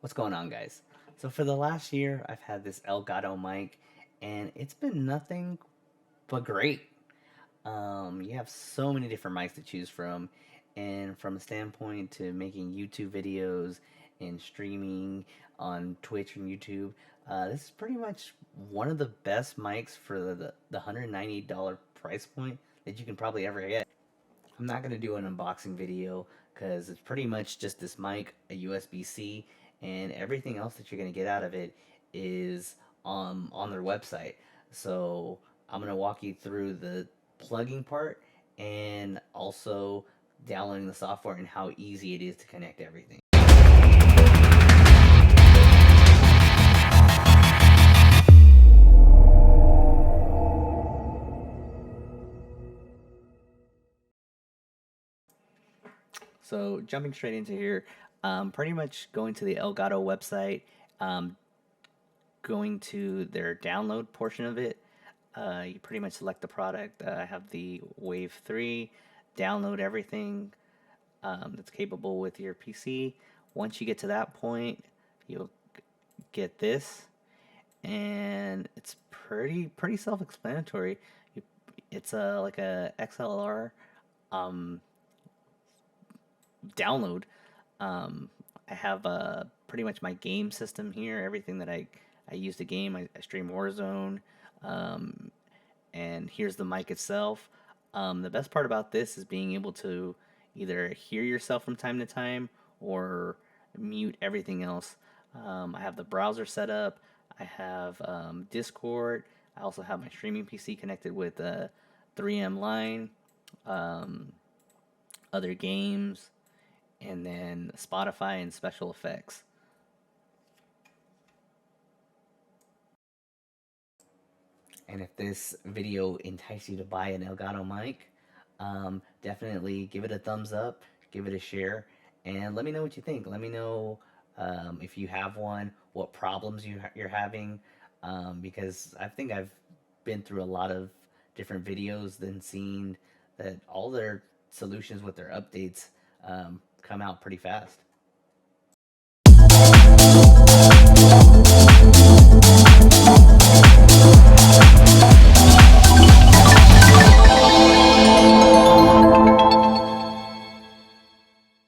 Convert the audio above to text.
What's going on, guys? So for the last year, I've had this Elgato mic, and it's been nothing but great. You have so many different mics to choose from, and from a standpoint to making YouTube videos and streaming on Twitch and YouTube, this is pretty much one of the best mics for the $198 price point that you can probably ever get. I'm not gonna do an unboxing video because it's pretty much just this mic, a USB-C, and everything else that you're gonna get out of it is on their website. So I'm gonna walk you through the plugging part and also downloading the software and how easy it is to connect everything. So jumping straight into here, pretty much going to the Elgato website, um, going to their download portion of it. You pretty much select the product. I have the Wave 3. Download everything that's capable with your PC. Once you get to that point, you'll get this, and it's pretty self-explanatory. It's like a XLR um, download. I have pretty much my game system here. Everything that I use to game. I stream Warzone. Um, and here's the mic itself. The best part about this is being able to either hear yourself from time to time or mute everything else. I have the browser set up. I have Discord. I also have my streaming PC connected with a 3M line, um, other games, and then Spotify and special effects. And if this video enticed you to buy an Elgato mic, definitely give it a thumbs up, give it a share, and let me know what you think. Let me know if you have one, what problems you're having, because I think I've been through a lot of different videos, then seen that all their solutions with their updates come out pretty fast.